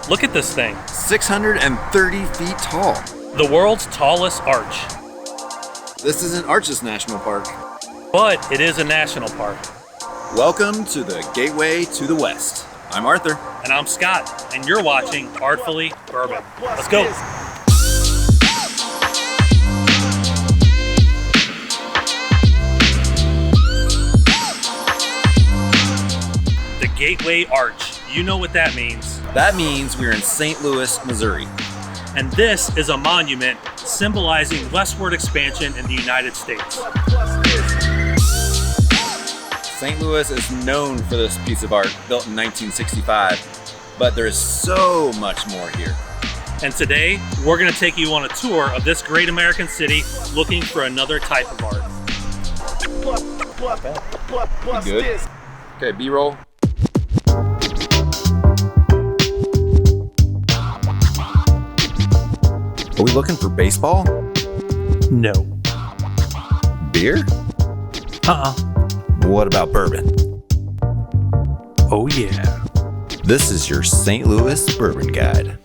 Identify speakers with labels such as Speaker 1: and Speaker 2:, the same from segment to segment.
Speaker 1: Look at this thing.
Speaker 2: 630 feet tall.
Speaker 1: The world's tallest arch.
Speaker 2: This isn't Arches National Park.
Speaker 1: But it is a national park.
Speaker 2: Welcome to the Gateway to the West. I'm Arthur.
Speaker 1: And I'm Scott, and you're watching Artfully Bourbon. Let's go. The Gateway Arch. You know what that means.
Speaker 2: That means we're in St. Louis, Missouri.
Speaker 1: And this is a monument symbolizing westward expansion in the United States.
Speaker 2: St. Louis is known for this piece of art, built in 1965, but there is so much more here.
Speaker 1: And today, we're going to take you on a tour of this great American city looking for another type of art.
Speaker 2: Good. Okay, B-roll. Are we looking for baseball?
Speaker 1: No.
Speaker 2: Beer? What about bourbon?
Speaker 1: Oh yeah.
Speaker 2: This is your St. Louis Bourbon Guide.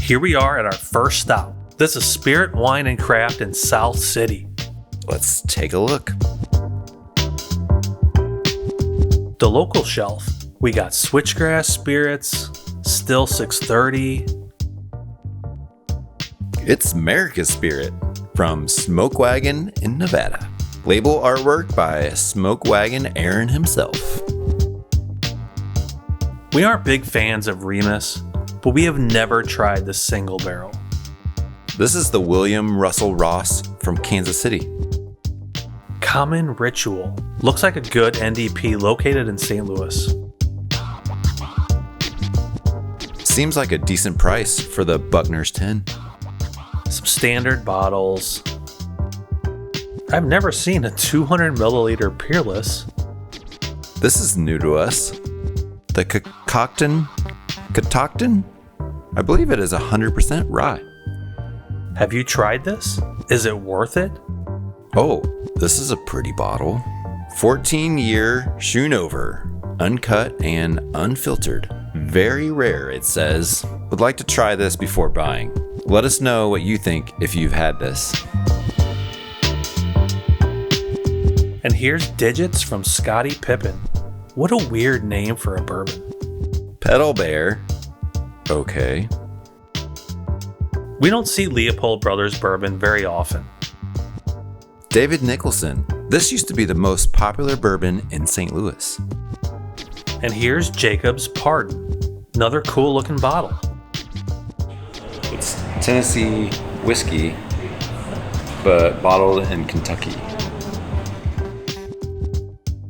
Speaker 1: Here we are at our first stop. This is Spirit Wine and Craft in South City.
Speaker 2: Let's take a look.
Speaker 1: The local shelf, we got Switchgrass Spirits, Still 630.
Speaker 2: It's America's Spirit from Smoke Wagon in Nevada. Label artwork by Smoke Wagon Aaron himself.
Speaker 1: We aren't big fans of Remus, but we have never tried the single barrel.
Speaker 2: This is the William Russell Ross from Kansas City.
Speaker 1: Common Ritual. Looks like a good NDP located in St. Louis.
Speaker 2: Seems like a decent price for the Buckner's 10.
Speaker 1: Some standard bottles. I've never seen a 200 milliliter Peerless.
Speaker 2: This is new to us. The Catoctin? I believe it is 100% rye.
Speaker 1: Have you tried this? Is it worth it?
Speaker 2: Oh, this is a pretty bottle. 14-year Schoonover, uncut and unfiltered. Very rare, it says. Would like to try this before buying. Let us know what you think if you've had this.
Speaker 1: And here's Digits from Scottie Pippen. What a weird name for a bourbon.
Speaker 2: Pedal Bear. Okay.
Speaker 1: We don't see Leopold Brothers bourbon very often.
Speaker 2: David Nicholson. This used to be the most popular bourbon in St. Louis.
Speaker 1: And here's Jacob's Pardon. Another cool looking bottle.
Speaker 2: It's Tennessee whiskey, but bottled in Kentucky.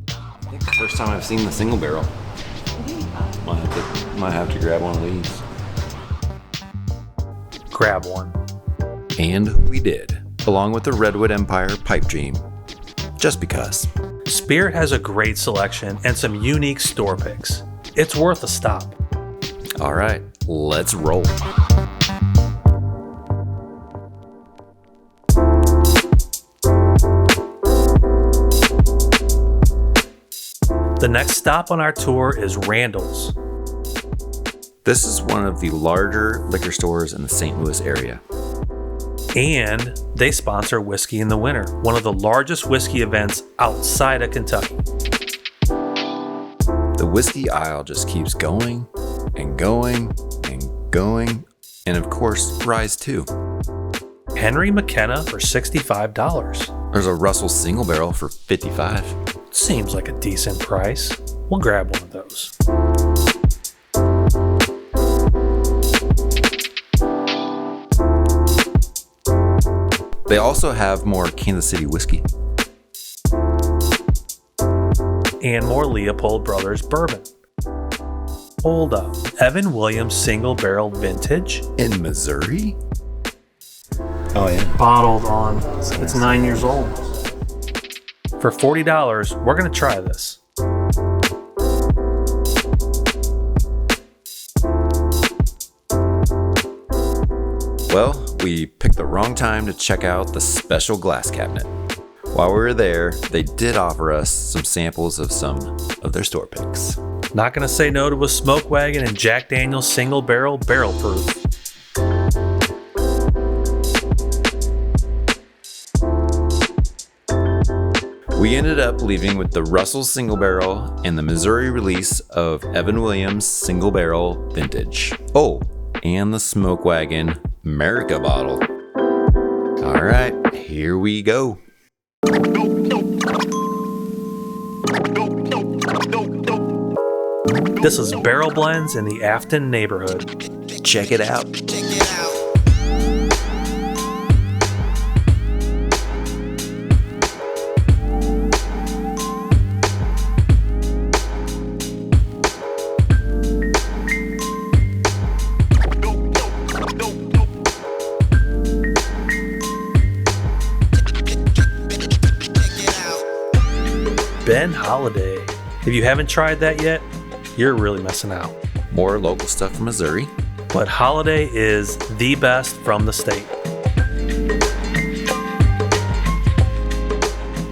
Speaker 2: I think the first time I've seen the single barrel. Might have to grab one of these.
Speaker 1: Grab one.
Speaker 2: And we did, along with the Redwood Empire Pipe Dream. Just because.
Speaker 1: Spirit has a great selection and some unique store picks. It's worth a stop.
Speaker 2: All right, let's roll.
Speaker 1: The next stop on our tour is Randall's.
Speaker 2: This is one of the larger liquor stores in the St. Louis area.
Speaker 1: And they sponsor Whiskey in the Winter, one of the largest whiskey events outside of Kentucky.
Speaker 2: The whiskey aisle just keeps going and going and going, and of course, rye too.
Speaker 1: Henry McKenna for $65.
Speaker 2: There's a Russell single barrel for $55.
Speaker 1: Seems like a decent price. We'll grab one of those.
Speaker 2: They also have more Kansas City whiskey.
Speaker 1: And more Leopold Brothers bourbon. Hold up. Evan Williams single barrel vintage?
Speaker 2: In Missouri? Oh yeah.
Speaker 1: Bottled on. It's 9 years old. For $40, we're going to try this.
Speaker 2: Well, we picked the wrong time to check out the special glass cabinet. While we were there, they did offer us some samples of some of their store picks.
Speaker 1: Not gonna say no to a smoke wagon and Jack Daniel's single barrel proof.
Speaker 2: We ended up leaving with the Russell Single Barrel and the Missouri release of Evan Williams Single Barrel Vintage. Oh, and the Smoke Wagon America bottle. All right, here we go.
Speaker 1: This is Barrel Blends in the Afton neighborhood.
Speaker 2: Check it out.
Speaker 1: Ben Holiday. If you haven't tried that yet, you're really missing out.
Speaker 2: More local stuff from Missouri.
Speaker 1: But Holiday is the best from the state.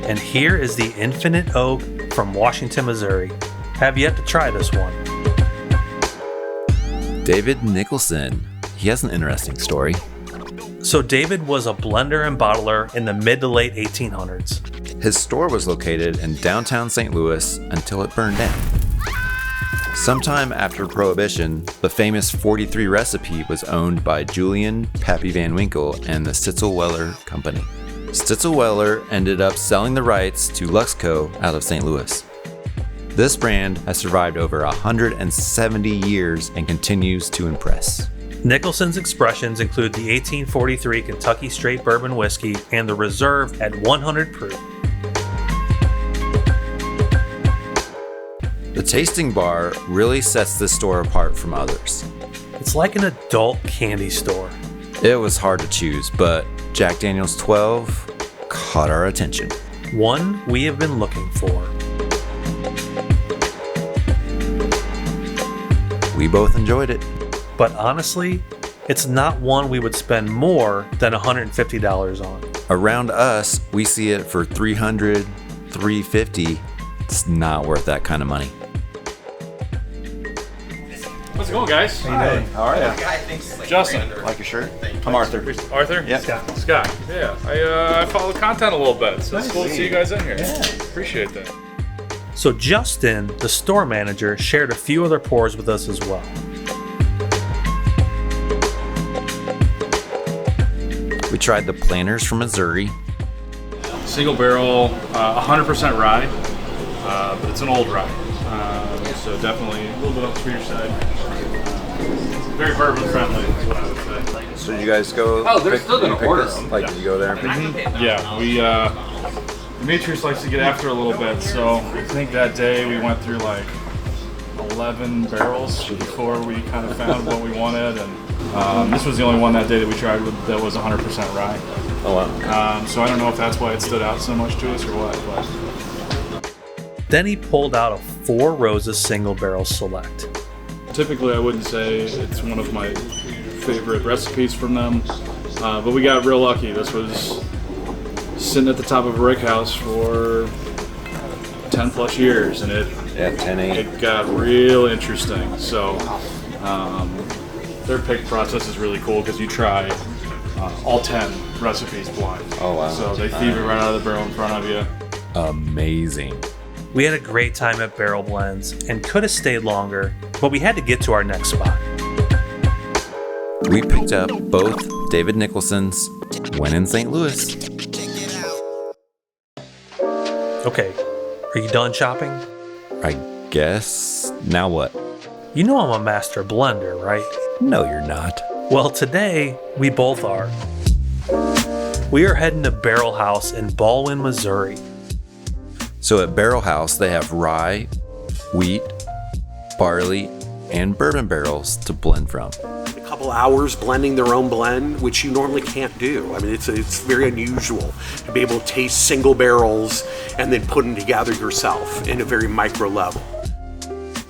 Speaker 1: And here is the Infinite Oak from Washington, Missouri. Have yet to try this one.
Speaker 2: David Nicholson. He has an interesting story.
Speaker 1: So David was a blender and bottler in the mid to late 1800s.
Speaker 2: His store was located in downtown St. Louis until it burned down. Sometime after Prohibition, the famous 43 recipe was owned by Julian Pappy Van Winkle and the Stitzel-Weller Company. Stitzel-Weller ended up selling the rights to Luxco out of St. Louis. This brand has survived over 170 years and continues to impress.
Speaker 1: Nicholson's expressions include the 1843 Kentucky Straight Bourbon Whiskey and the Reserve at 100 proof.
Speaker 2: The tasting bar really sets this store apart from others.
Speaker 1: It's like an adult candy store.
Speaker 2: It was hard to choose, but Jack Daniel's 12 caught our attention.
Speaker 1: One we have been looking for.
Speaker 2: We both enjoyed it.
Speaker 1: But honestly, it's not one we would spend more than $150 on.
Speaker 2: Around us, we see it for $300, $350. It's not worth that kind of money.
Speaker 3: How's it going, guys?
Speaker 4: How you doing?
Speaker 2: How are you?
Speaker 3: Justin.
Speaker 4: Like your shirt? I'm Arthur.
Speaker 3: Arthur?
Speaker 4: Yep.
Speaker 3: Scott. Yeah. I follow the content a little bit, so it's cool to see you guys in here.
Speaker 4: Yeah.
Speaker 3: Appreciate that.
Speaker 1: So Justin, the store manager, shared a few other pours with us as well.
Speaker 2: We tried the Planters from Missouri.
Speaker 3: Single barrel, 100% rye, but it's an old rye. So definitely a little bit on the sweeter side. Very bourbon friendly is what I would say.
Speaker 4: So did you guys go?
Speaker 5: Oh, they're still gonna order them.
Speaker 4: Like, did you go there and pick them?
Speaker 3: Yeah, we Demetrius likes to get after a little bit, so I think that day we went through like 11 barrels before we kind of found what we wanted, and this was the only one that day that we tried that was 100% rye.
Speaker 4: Oh wow.
Speaker 3: So I don't know if that's why it stood out so much to us or what, but
Speaker 1: Then he pulled out a Four Roses Single Barrel Select.
Speaker 3: typically I wouldn't say it's one of my favorite recipes from them, but we got real lucky. This was sitting at the top of a rick house for 10 plus years, and
Speaker 4: Yeah, 10-8.
Speaker 3: it got real interesting. So their pick process is really cool because you try all 10 recipes blind.
Speaker 4: Oh wow.
Speaker 3: So they thieve it right out of the barrel in front of you.
Speaker 2: Amazing.
Speaker 1: We had a great time at Barrel Blends and could have stayed longer, but we had to get to our next spot.
Speaker 2: We picked up both David Nicholson's when in St. Louis.
Speaker 1: Okay, are you done shopping?
Speaker 2: I guess. Now what?
Speaker 1: You know I'm a master blender, right?
Speaker 2: No, you're not.
Speaker 1: Well, today we both are. We are heading to Barrel House in Baldwin, Missouri.
Speaker 2: So at Barrel House, they have rye, wheat, barley, and bourbon barrels to blend from.
Speaker 6: A couple hours blending their own blend, which you normally can't do. I mean, it's very unusual to be able to taste single barrels and then put them together yourself in a very micro level.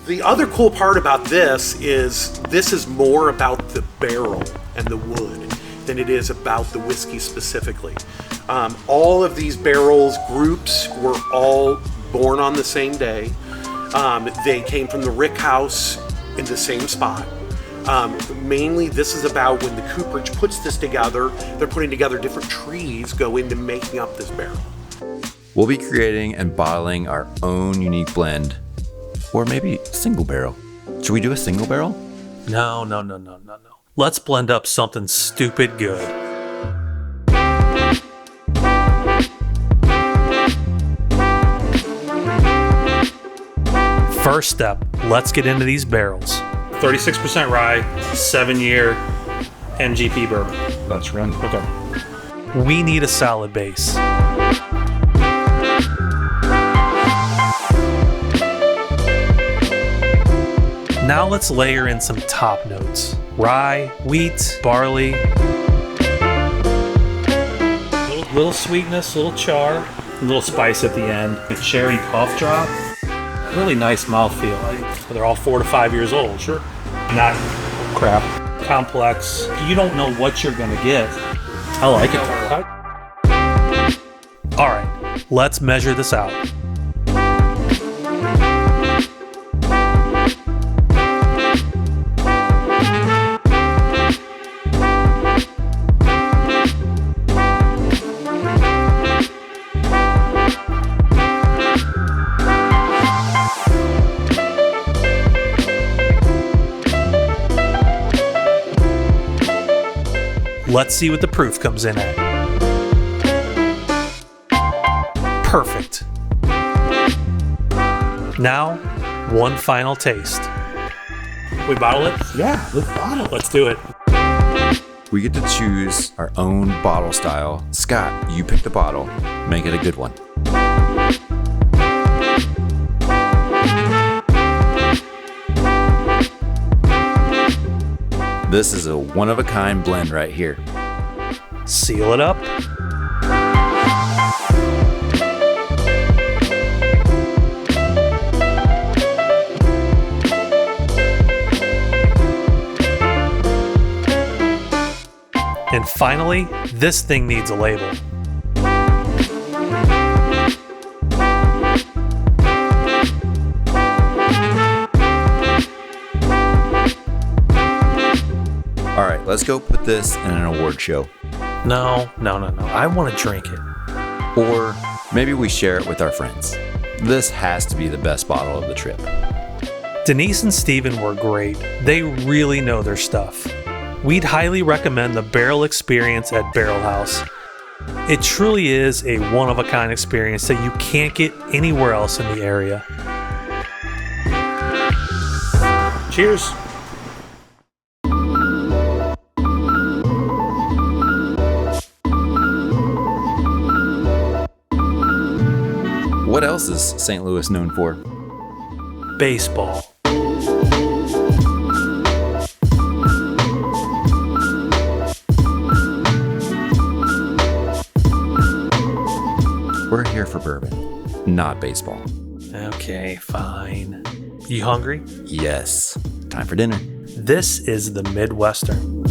Speaker 6: The other cool part about this is more about the barrel and the wood. than it is about the whiskey specifically. All of these barrels groups were all born on the same day. They came from the rick house in the same spot. Mainly this is about when the cooperage puts this together, they're putting together different trees go into making up this barrel.
Speaker 2: We'll be creating and bottling our own unique blend, or maybe single barrel. Should we do a single barrel?
Speaker 1: No. Let's blend up something stupid good. First step, let's get into these barrels. 36% rye, 7-year NGP bourbon.
Speaker 3: That's Randall.
Speaker 1: Okay. We need a solid base. Now let's layer in some top notes. Rye, wheat, barley. Little sweetness, little char, a little spice at the end. A cherry puff drop. Really nice mouthfeel. They're all 4 to 5 years old. Sure. Not crap. Complex. You don't know what you're gonna get. I like it. All right, let's measure this out. Let's see what the proof comes in at. Perfect. Now, one final taste. We bottle it?
Speaker 3: Yeah, let's bottle it.
Speaker 1: Let's do it.
Speaker 2: We get to choose our own bottle style. Scott, you pick the bottle. Make it a good one. This is a one-of-a-kind blend right here.
Speaker 1: Seal it up. And finally, this thing needs a label.
Speaker 2: All right, let's go put this in an award show.
Speaker 1: No. I want to drink it.
Speaker 2: Or maybe we share it with our friends. This has to be the best bottle of the trip.
Speaker 1: Denise and Steven were great. They really know their stuff. We'd highly recommend the barrel experience at Barrel House. It truly is a one-of-a-kind experience that you can't get anywhere else in the area. Cheers.
Speaker 2: What else is St. Louis known for?
Speaker 1: Baseball.
Speaker 2: We're here for bourbon, not baseball.
Speaker 1: Okay, fine. You hungry?
Speaker 2: Yes. Time for dinner.
Speaker 1: This is the Midwestern.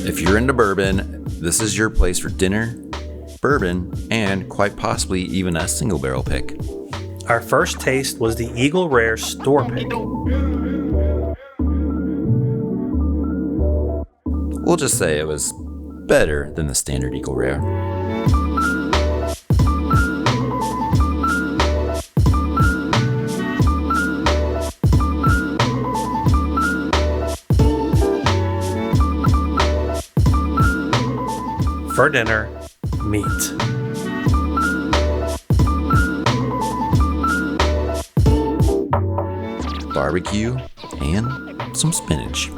Speaker 2: If you're into bourbon, this is your place for dinner, bourbon, and quite possibly even a single barrel pick.
Speaker 1: Our first taste was the Eagle Rare Store Pick.
Speaker 2: We'll just say it was better than the standard Eagle Rare.
Speaker 1: For dinner, meat.
Speaker 2: Barbecue and some spinach.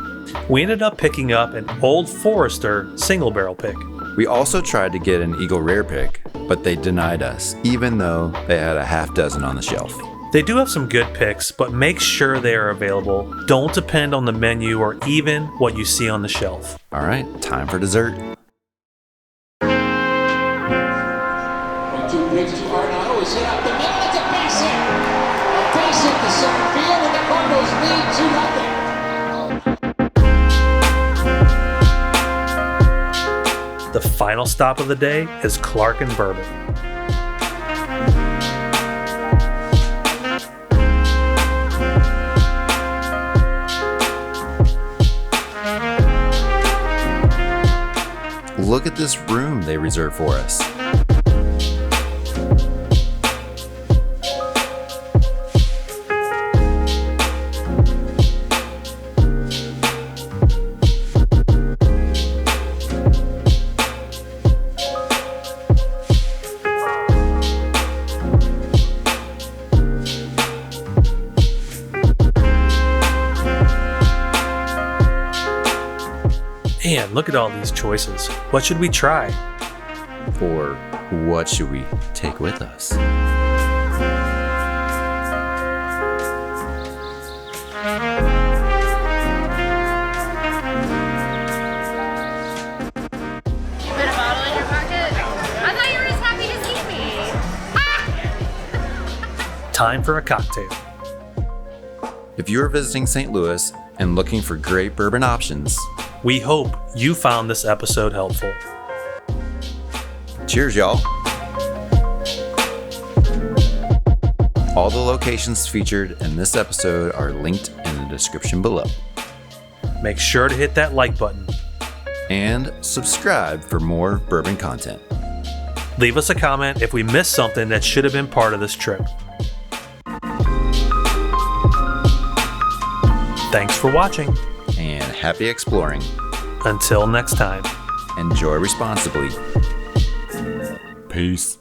Speaker 1: We ended up picking up an Old Forester single barrel pick.
Speaker 2: We also tried to get an Eagle Rare pick, but they denied us, even though they had a half dozen on the shelf.
Speaker 1: They do have some good picks, but make sure they are available. Don't depend on the menu or even what you see on the shelf.
Speaker 2: All right, time for dessert.
Speaker 5: 2 pitch to Randall is hit up the middle. It's a base hit. A base hit to center field, and the corner Eagles lead 2-0.
Speaker 1: The final stop of the day is Clark and Bourbon.
Speaker 2: Look at this room they reserved for us.
Speaker 1: Man, look at all these choices. What should we try?
Speaker 2: Or what should we take with us?
Speaker 7: You put a bottle in your pocket? I thought you were just happy to see me.
Speaker 1: Time for a cocktail.
Speaker 2: If you are visiting St. Louis and looking for great bourbon options,
Speaker 1: We hope you found this episode helpful.
Speaker 2: cheers, y'all. All the locations featured in this episode are linked in the description below.
Speaker 1: Make sure to hit that like button.
Speaker 2: And subscribe for more bourbon content.
Speaker 1: Leave us a comment if we missed something that should have been part of this trip. Thanks for watching.
Speaker 2: And happy exploring.
Speaker 1: Until next time.
Speaker 2: Enjoy responsibly. Peace.